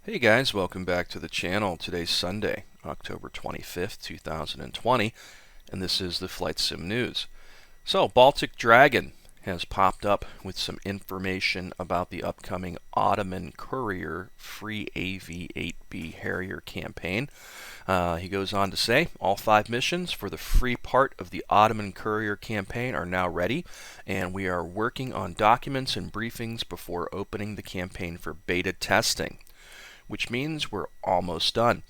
Hey guys, welcome back to the channel. Today's Sunday, October 25th, 2020, and this is the Flight Sim News. So, Baltic Dragon has popped up with some information about the upcoming Ottoman Courier free AV-8B Harrier campaign. He goes on to say, all 5 missions for the free part of the Ottoman Courier campaign are now ready, and we are working on documents and briefings before opening the campaign for beta testing, which means we're almost done.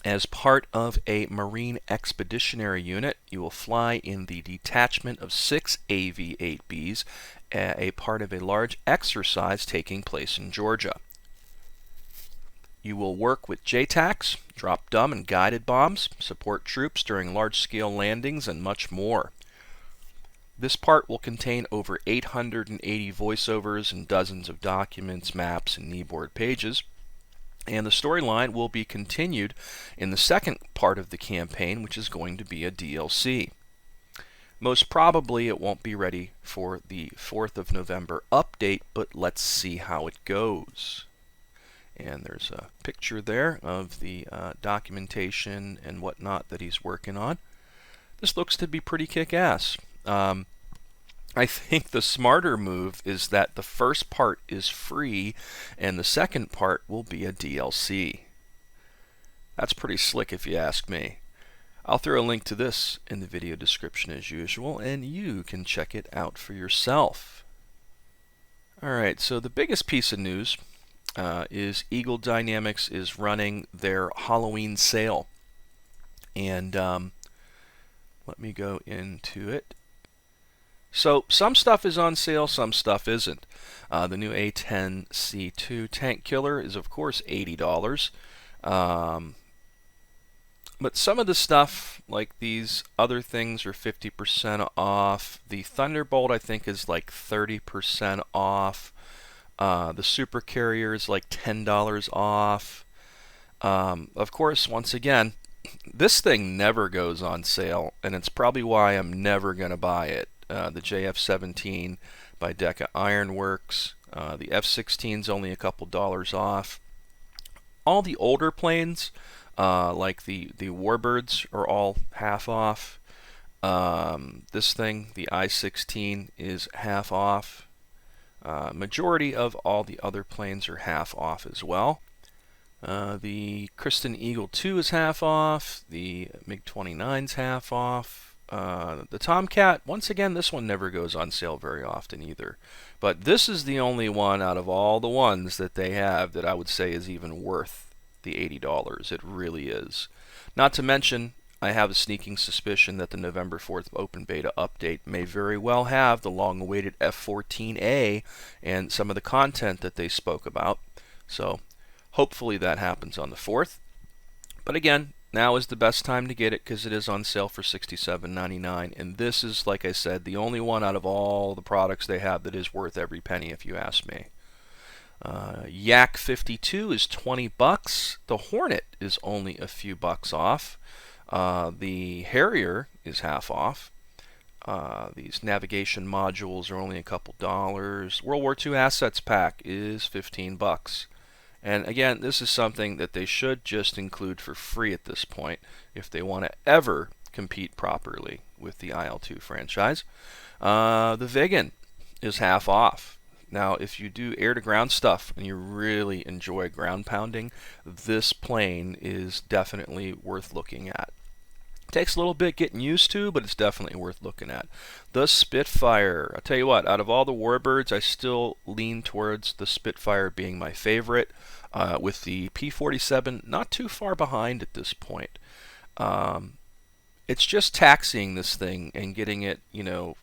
As part of a Marine Expeditionary Unit, you will fly in the detachment of 6 AV-8Bs, a part of a large exercise taking place in Georgia. You will work with JTACs, drop dumb and guided bombs, support troops during large-scale landings, and much more. This part will contain over 880 voiceovers and dozens of documents, maps, and kneeboard pages. And the storyline will be continued in the second part of the campaign, which is going to be a DLC. Most probably it won't be ready for the 4th of November update, but let's see how it goes. And there's a picture there of the documentation and whatnot that he's working on. This looks to be pretty kick-ass. I think the smarter move is that the first part is free and the second part will be a DLC. That's pretty slick if you ask me. I'll throw a link to this in the video description as usual, and you can check it out for yourself. Alright, so the biggest piece of news is Eagle Dynamics is running their Halloween sale. And let me go into it. So some stuff is on sale, some stuff isn't. The new A10C2 tank killer is of course $80. But some of the stuff, like these other things, are 50% off. The Thunderbolt I think is like 30% off. The Super Carrier is like $10 off. Of course, once again, this thing never goes on sale, and it's probably why I'm never going to buy it. The JF-17 by Deca Ironworks. The F-16 is only a couple dollars off. All the older planes, like the Warbirds, are all half off. This thing, the I-16, is half off. Majority of all the other planes are half off as well. The Kristen Eagle 2 is half off. The MiG-29 is half off. The Tomcat, once again, this one never goes on sale very often either. But this is the only one out of all the ones that they have that I would say is even worth the $80. It really is. Not to mention, I have a sneaking suspicion that the November 4th open beta update may very well have the long-awaited F-14A and some of the content that they spoke about. So hopefully that happens on the 4th. But again, now is the best time to get it because it is on sale for $67.99, and this is, like I said, the only one out of all the products they have that is worth every penny if you ask me. Yak 52 is $20. The Hornet is only a few bucks off. The Harrier is half off. These navigation modules are only a couple dollars. World War II Assets Pack is $15. And again, this is something that they should just include for free at this point if they want to ever compete properly with the IL-2 franchise. The Viggen is half off. Now, if you do air-to-ground stuff and you really enjoy ground pounding, this plane is definitely worth looking at. Takes a little bit getting used to, but it's definitely worth looking at. The Spitfire. I'll tell you what, out of all the Warbirds, I still lean towards the Spitfire being my favorite, with the P-47 not too far behind at this point. It's just taxiing this thing and getting it, you know,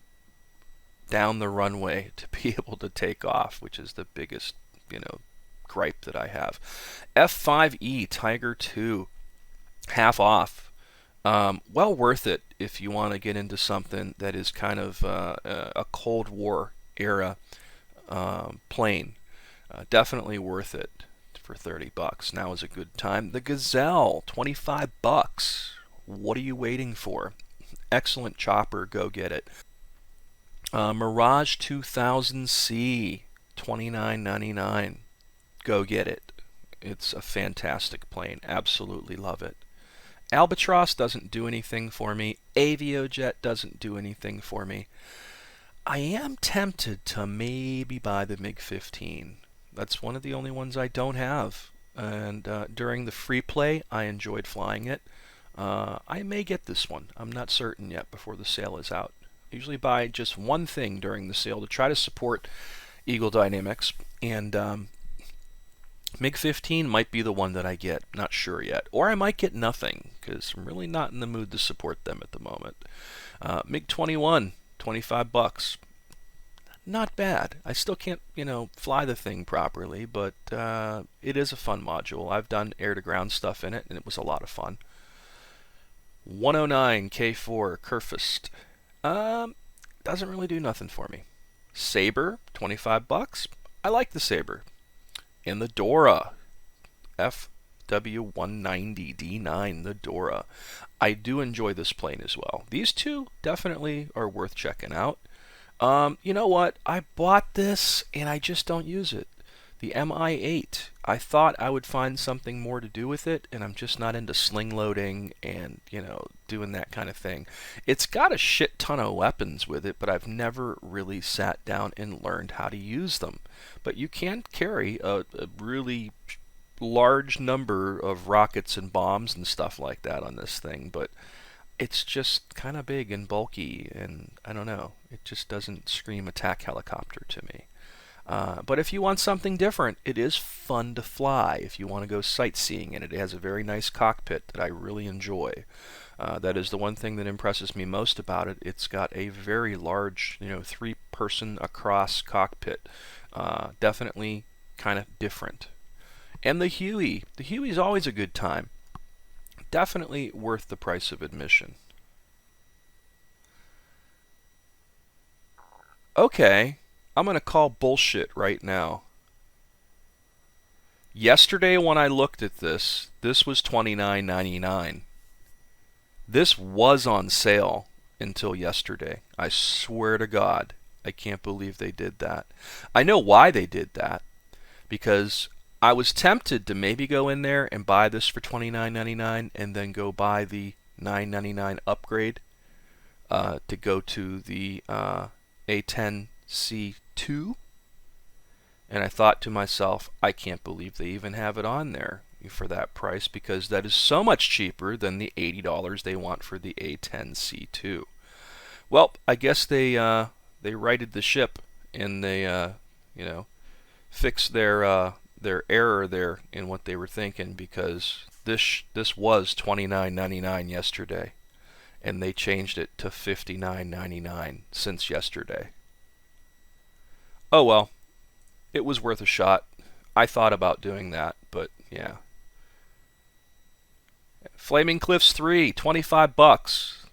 down the runway to be able to take off, which is the biggest, you know, gripe that I have. F-5E Tiger II, half off. Well worth it if you want to get into something that is kind of a Cold War era plane. Definitely worth it for $30. Now is a good time. The Gazelle, $25. What are you waiting for? Excellent chopper. Go get it. Mirage 2000C, $29.99. Go get it. It's a fantastic plane. Absolutely love it. Albatross doesn't do anything for me. Aviojet doesn't do anything for me. I am tempted to maybe buy the MiG-15. That's one of the only ones I don't have. And during the free play, I enjoyed flying it. I may get this one. I'm not certain yet before the sale is out. I usually buy just one thing during the sale to try to support Eagle Dynamics. And MiG-15 might be the one that I get. Not sure yet. Or I might get nothing, because I'm really not in the mood to support them at the moment. MiG-21, 25 bucks. Not bad. I still can't, fly the thing properly, but it is a fun module. I've done air-to-ground stuff in it, and it was a lot of fun. 109 K4 Kerfist. Doesn't really do nothing for me. Sabre, 25 bucks. I like the Sabre. And the Dora, FW190D9, the Dora. I do enjoy this plane as well. These two definitely are worth checking out. You know what? I bought this and I just don't use it. The MI8. I thought I would find something more to do with it, and I'm just not into sling loading and, doing that kind of thing. It's got a shit ton of weapons with it, but I've never really sat down and learned how to use them. But you can carry a really large number of rockets and bombs and stuff like that on this thing, but it's just kind of big and bulky, and I don't know. It just doesn't scream attack helicopter to me. But if you want something different, it is fun to fly if you want to go sightseeing, and it has a very nice cockpit that I really enjoy. That is the one thing that impresses me most about it. It's got a very large, 3-person across cockpit. Definitely kind of different. And the Huey. The Huey's always a good time. Definitely worth the price of admission. Okay. I'm going to call bullshit right now. Yesterday when I looked at this was $29.99. This was on sale until yesterday. I swear to God, I can't believe they did that. I know why they did that. Because I was tempted to maybe go in there and buy this for $29.99 and then go buy the $9.99 upgrade to go to the A10C2, and I thought to myself, I can't believe they even have it on there for that price, because that is so much cheaper than the $80 they want for the A10C2. Well, I guess they righted the ship, and they fixed their error there in what they were thinking, because this was $29.99 yesterday, and they changed it to $59.99 since yesterday. Oh well, it was worth a shot. I thought about doing that, but yeah. Flaming Cliffs 3, 25 bucks.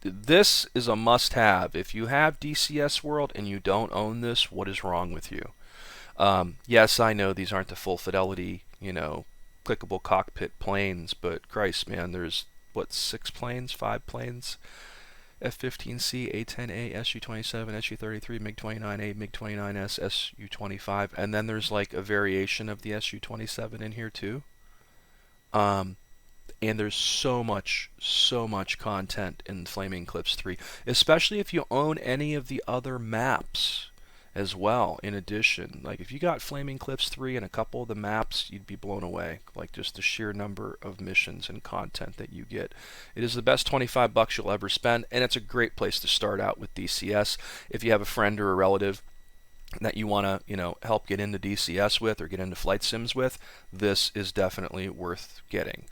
This is a must-have. If you have DCS World and you don't own this, what is wrong with you? Yes, I know these aren't the full fidelity, clickable cockpit planes, but Christ, man, there's, 6 planes, 5 planes? F-15C, A-10A, SU-27, SU-33, MiG-29A, MiG-29S, SU-25, and then there's like a variation of the SU-27 in here too. And there's so much content in Flaming Cliffs 3, especially if you own any of the other maps as well. In addition, like if you got Flaming Cliffs 3 and a couple of the maps, you'd be blown away. Like just the sheer number of missions and content that you get. It is the best 25 bucks you'll ever spend, and it's a great place to start out with DCS. If you have a friend or a relative that you want to, help get into DCS with or get into flight sims with, this is definitely worth getting.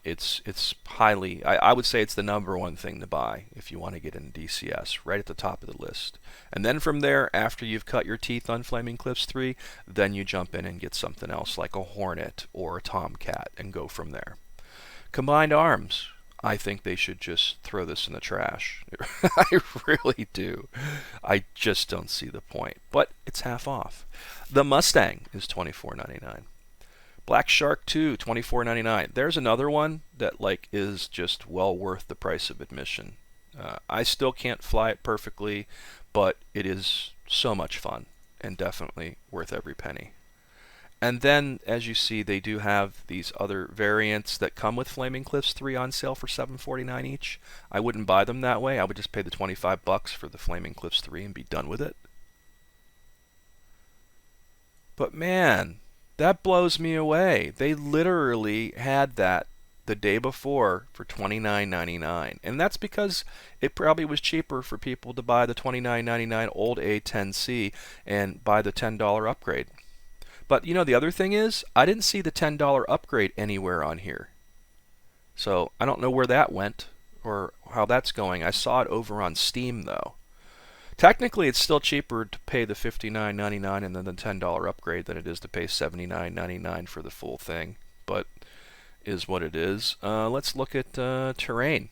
It's highly, I would say it's the #1 thing to buy if you want to get into DCS, right at the top of the list. And then from there, after you've cut your teeth on Flaming Cliffs 3, then you jump in and get something else like a Hornet or a Tomcat and go from there. Combined Arms. I think they should just throw this in the trash. I really do. I just don't see the point. But it's half off. The Mustang is $24.99. Black Shark 2, $24.99. There's another one that is just well worth the price of admission. I still can't fly it perfectly, but it is so much fun and definitely worth every penny. And then, as you see, they do have these other variants that come with Flaming Cliffs 3 on sale for $7.49 each. I wouldn't buy them that way. I would just pay the $25 for the Flaming Cliffs 3 and be done with it. But man, that blows me away. They literally had that the day before for $29.99. And that's because it probably was cheaper for people to buy the $29.99 old A10C and buy the $10 upgrade. But you know, the other thing is, I didn't see the $10 upgrade anywhere on here. So I don't know where that went or how that's going. I saw it over on Steam though. Technically, it's still cheaper to pay the $59.99 and then the $10 upgrade than it is to pay $79.99 for the full thing. But is what it is. Let's look at terrain.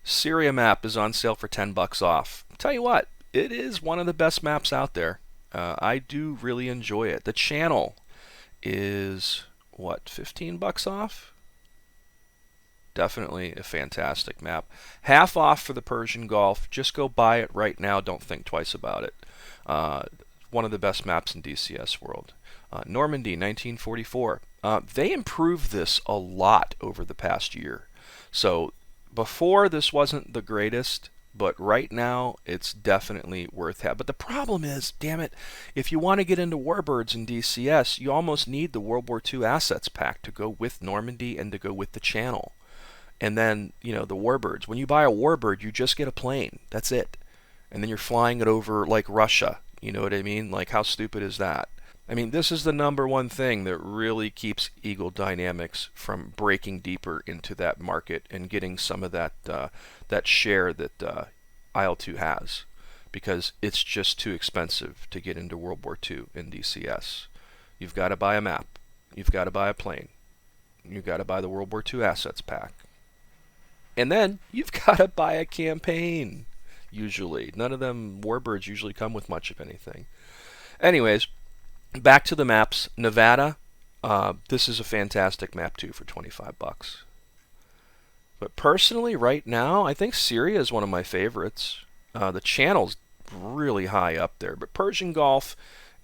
Syria map is on sale for $10 off. Tell you what, it is one of the best maps out there. I do really enjoy it. The channel is, what, $15 off? Definitely a fantastic map. Half off for the Persian Gulf. Just go buy it right now. Don't think twice about it. One of the best maps in DCS world. Normandy, 1944. They improved this a lot over the past year. So before, this wasn't the greatest, but right now it's definitely worth having. But the problem is, damn it, if you want to get into Warbirds in DCS, you almost need the World War II assets pack to go with Normandy and to go with the channel. And then, you know, the Warbirds. When you buy a Warbird, you just get a plane. That's it. And then you're flying it over like Russia. You know what I mean? Like, how stupid is that? I mean, this is the number 1 thing that really keeps Eagle Dynamics from breaking deeper into that market and getting some of that that share that IL-2 has, because it's just too expensive to get into World War II in DCS. You've got to buy a map. You've got to buy a plane. You've got to buy the World War II assets pack. And then you've got to buy a campaign, usually. None of them Warbirds usually come with much of anything. Anyways, back to the maps. Nevada, this is a fantastic map too for $25. But personally, right now, I think Syria is one of my favorites. The channel's really high up there, but Persian Gulf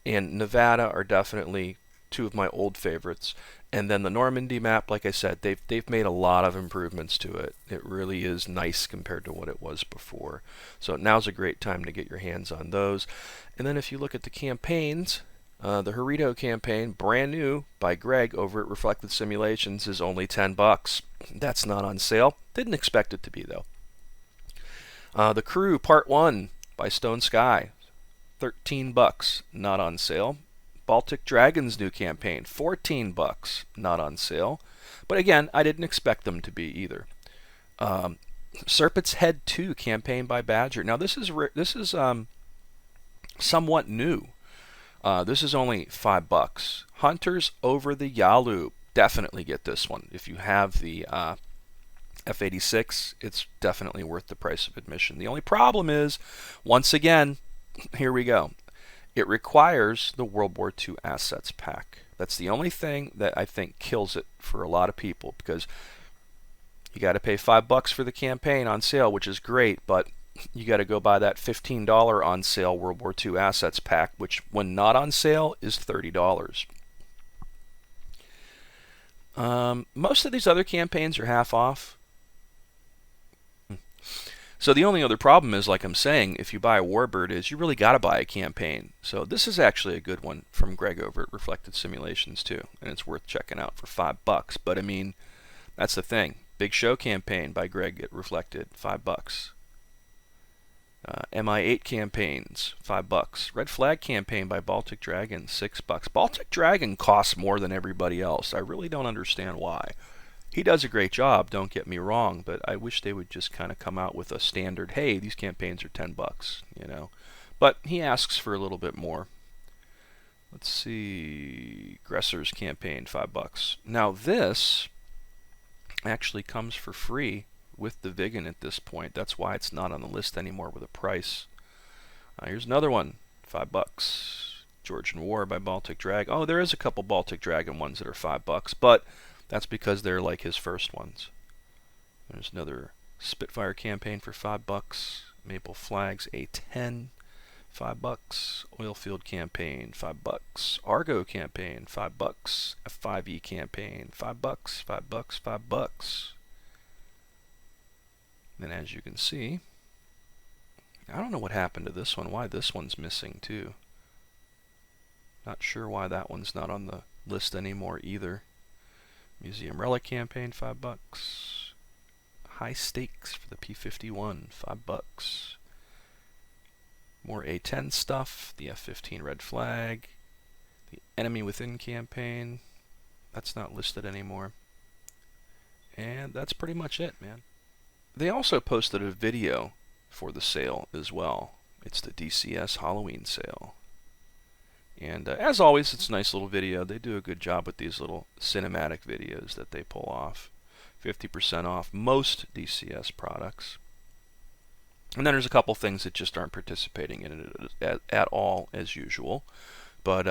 and Nevada are definitely 2 of my old favorites. And then the Normandy map, like I said, they've made a lot of improvements to it. It really is nice compared to what it was before. So now's a great time to get your hands on those. And then if you look at the campaigns, the Harrier campaign, brand new by Greg over at Reflected Simulations, is only $10. That's not on sale. Didn't expect it to be though. The Crew Part 1 by Stone Sky, $13, not on sale. Baltic Dragon's new campaign, $14, not on sale. But again, I didn't expect them to be either. Serpent's Head 2 campaign by Badger. Now this is somewhat new. This is only $5. Hunters over the Yalu. Definitely get this one. If you have the F-86, it's definitely worth the price of admission. The only problem is, once again, here we go. It requires the World War II assets pack. That's the only thing that I think kills it for a lot of people, because you got to pay $5 for the campaign on sale, which is great, but you got to go buy that $15 on sale World War II assets pack, which when not on sale is $30. Most of these other campaigns are half off. So the only other problem is, like I'm saying, if you buy a Warbird, is you really got to buy a campaign. So this is actually a good one from Greg over at Reflected Simulations too, and it's worth checking out for $5. But I mean, that's the thing. Big Show campaign by Greg at Reflected, $5. MI8 campaigns, $5. Red Flag campaign by Baltic Dragon, $6. Baltic Dragon costs more than everybody else. I really don't understand why. He does a great job, don't get me wrong, but I wish they would just kind of come out with a standard, hey, these campaigns are $10, you know. But he asks for a little bit more. Let's see, Gresser's campaign, $5. Now this actually comes for free with the Vigan at this point. That's why it's not on the list anymore with a price. Here's another one, $5. Georgian War by Baltic Dragon. Oh, there is a couple Baltic Dragon ones that are $5, but that's because they're like his first ones. There's another Spitfire campaign for $5. Maple Flags A10, $5. Oilfield campaign, $5. Argo campaign, $5. F5E campaign, $5, $5, $5. Then as you can see, I don't know what happened to this one, why this one's missing too. Not sure why that one's not on the list anymore either. Museum Relic campaign, $5. High stakes for the P-51, $5. More A-10 stuff, the F-15 Red Flag, the Enemy Within campaign, that's not listed anymore. And that's pretty much it, man. They also posted a video for the sale as well. It's the DCS Halloween sale. And as always, it's a nice little video. They do a good job with these little cinematic videos that they pull off. 50% off most DCS products. And then there's a couple things that just aren't participating in it at all, as usual. But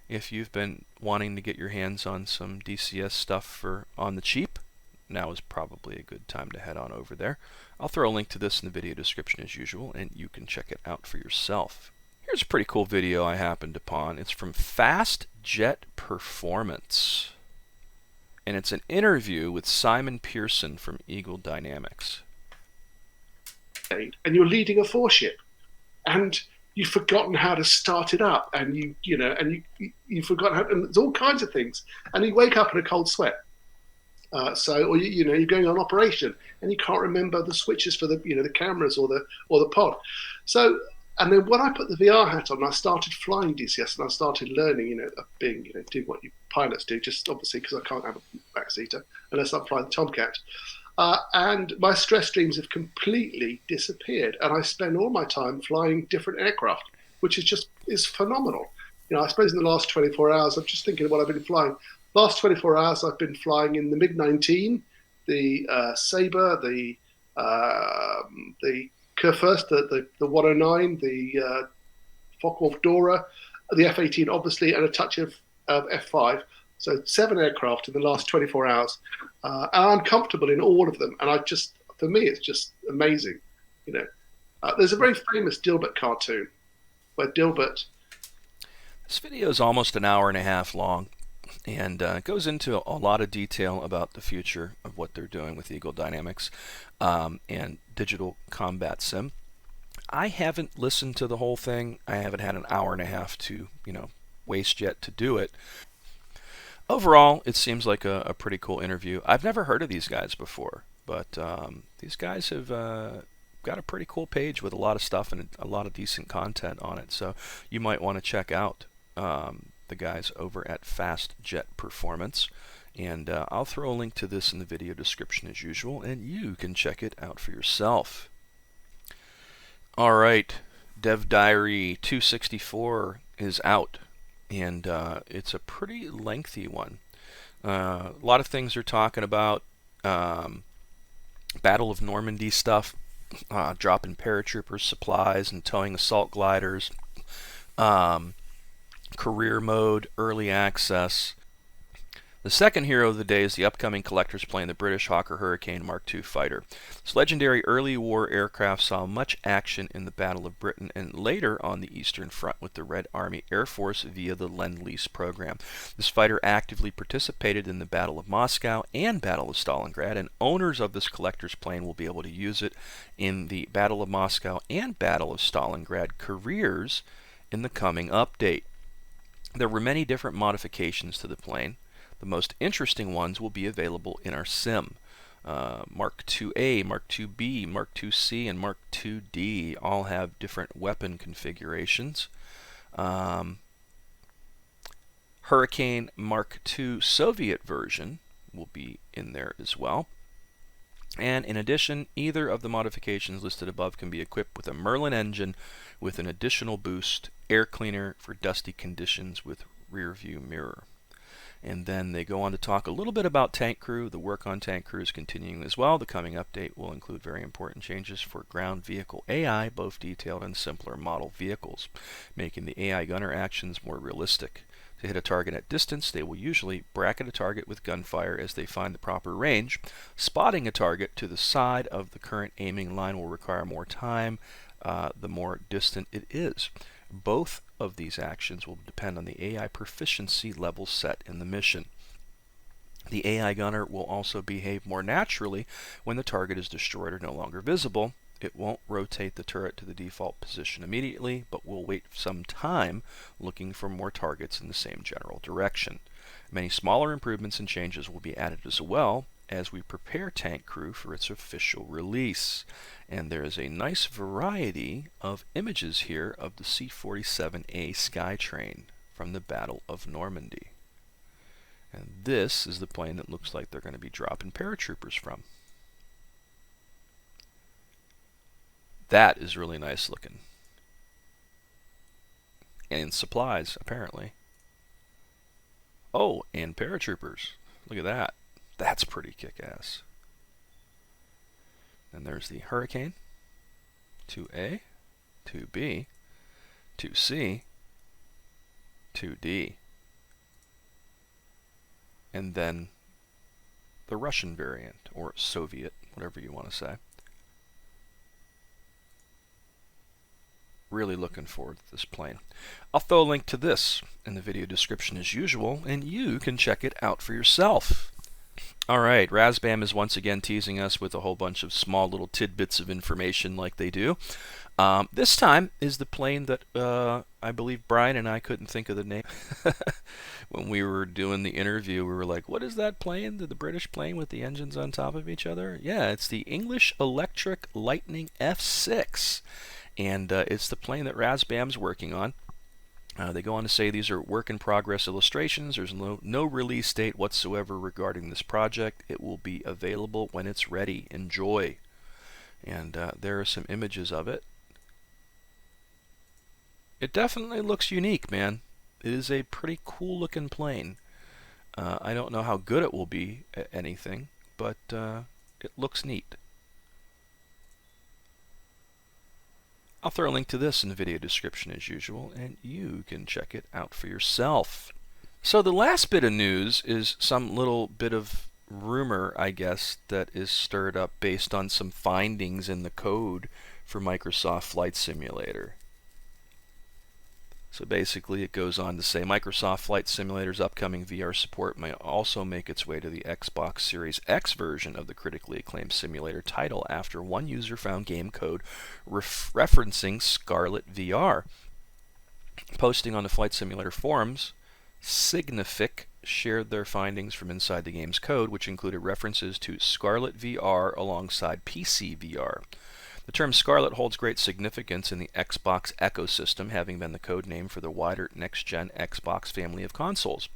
if you've been wanting to get your hands on some DCS stuff on the cheap, now is probably a good time to head on over there. I'll throw a link to this in the video description as usual, and you can check it out for yourself. Here's a pretty cool video I happened upon. It's from Fast Jet Performance. And it's an interview with Simon Pearson from Eagle Dynamics. And you're leading a 4-ship, and you've forgotten how to start it up, and you've forgotten how, and there's all kinds of things, and you wake up in a cold sweat. Or you're going on operation, and you can't remember the switches for the the cameras or the pod. So, and then when I put the VR hat on, I started flying DCS, and I started learning, doing what you pilots do, just obviously because I can't have a backseater unless I'm flying the Tomcat. And my stress streams have completely disappeared, and I spend all my time flying different aircraft, which is phenomenal. I suppose in the last 24 hours, I'm just thinking of what I've been flying. Last 24 hours, I've been flying in the MiG-19, the Sabre, the Kurfürst, the 109, the Focke-Wulf Dora, the F-18, obviously, and a touch of F-5. So 7 aircraft in the last 24 hours. And I'm comfortable in all of them. And for me, it's just amazing. There's a very famous Dilbert cartoon where Dilbert... This video is almost an hour and a half long. And it goes into a lot of detail about the future of what they're doing with Eagle Dynamics and digital combat sim. I haven't listened to the whole thing. I haven't had an hour and a half to, waste yet to do it. Overall, it seems like a pretty cool interview. I've never heard of these guys before, but these guys have got a pretty cool page with a lot of stuff and a lot of decent content on it. So you might want to check out the guys over at Fast Jet Performance. And I'll throw a link to this in the video description as usual, and you can check it out for yourself. Alright, Dev Diary 264 is out, and it's a pretty lengthy one. A lot of things they're talking about. Battle of Normandy stuff, dropping paratroopers, supplies, and towing assault gliders. Career mode, early access. The second hero of the day is the upcoming collector's plane, the British Hawker Hurricane Mark II fighter. This legendary early war aircraft saw much action in the Battle of Britain and later on the Eastern Front with the Red Army Air Force via the Lend-Lease program. This fighter actively participated in the Battle of Moscow and Battle of Stalingrad, and owners of this collector's plane will be able to use it in the Battle of Moscow and Battle of Stalingrad careers in the coming update. There were many different modifications to the plane. The most interesting ones will be available in our sim. Mark IIA, Mark IIB, Mark IIC, and Mark IID all have different weapon configurations. Hurricane Mark II Soviet version will be in there as well. And in addition, either of the modifications listed above can be equipped with a Merlin engine with an additional boost, air cleaner for dusty conditions with rear view mirror. And then they go on to talk a little bit about Tank Crew. The work on Tank Crew is continuing as well. The coming update will include very important changes for ground vehicle AI, both detailed and simpler model vehicles, making the AI gunner actions more realistic. To hit a target at distance, they will usually bracket a target with gunfire as they find the proper range. Spotting a target to the side of the current aiming line will require more time the more distant it is. Both of these actions will depend on the AI proficiency level set in the mission. The AI gunner will also behave more naturally when the target is destroyed or no longer visible. It won't rotate the turret to the default position immediately, but will wait some time looking for more targets in the same general direction. Many smaller improvements and changes will be added as well as we prepare Tank Crew for its official release. And there is a nice variety of images here of the C-47A Skytrain from the Battle of Normandy. And this is the plane that looks like they're going to be dropping paratroopers from. That is really nice looking. And supplies, apparently. Oh, and paratroopers. Look at that. That's pretty kick-ass. And there's the Hurricane. 2A, 2B, 2C, 2D. And then the Russian variant, or Soviet, whatever you want to say. Really looking forward to this plane. I'll throw a link to this in the video description as usual, and you can check it out for yourself. Alright, Razbam is once again teasing us with a whole bunch of small little tidbits of information like they do. This time is the plane that I believe Brian and I couldn't think of the name. When we were doing the interview, we were like, what is that plane? The British plane with the engines on top of each other? Yeah, it's the English Electric Lightning F6. And it's the plane that Razbam's working on. They go on to say these are work-in-progress illustrations. There's no release date whatsoever regarding this project. It will be available when it's ready. Enjoy. And there are some images of it. It definitely looks unique, man. It is a pretty cool-looking plane. I don't know how good it will be at anything, but it looks neat. I'll throw a link to this in the video description as usual, and you can check it out for yourself. So the last bit of news is some little bit of rumor, I guess, that is stirred up based on some findings in the code for Microsoft Flight Simulator. So basically it goes on to say Microsoft Flight Simulator's upcoming VR support may also make its way to the Xbox Series X version of the critically acclaimed simulator title after one user found game code referencing Scarlet VR. Posting on the Flight Simulator forums, Signific shared their findings from inside the game's code, which included references to Scarlet VR alongside PC VR. The term Scarlet holds great significance in the Xbox ecosystem, having been the code name for the wider next-gen Xbox family of consoles.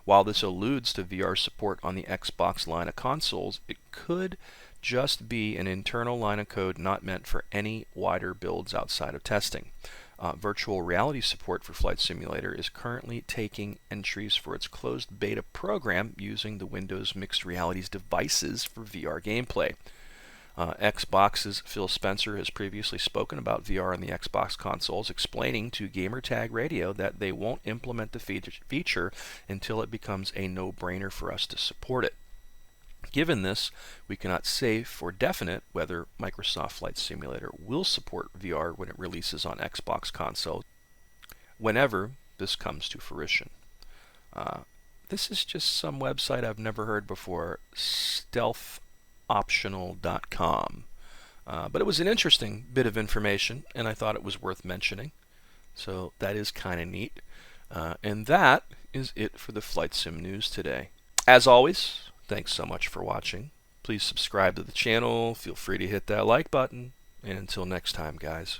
While this alludes to VR support on the Xbox line of consoles, it could just be an internal line of code not meant for any wider builds outside of testing. Virtual reality support for Flight Simulator is currently taking entries for its closed beta program using the Windows Mixed Realities devices for VR gameplay. Xbox's Phil Spencer has previously spoken about VR on the Xbox consoles, explaining to Gamertag Radio that they won't implement the feature until it becomes a no-brainer for us to support it. Given this, we cannot say for definite whether Microsoft Flight Simulator will support VR when it releases on Xbox consoles, whenever this comes to fruition. This is just some website I've never heard before, stealthoptional.com. But it was an interesting bit of information, and I thought it was worth mentioning. So that is kind of neat. And that is it for the Flight Sim News today. As always, thanks so much for watching. Please subscribe to the channel. Feel free to hit that like button. And until next time, guys.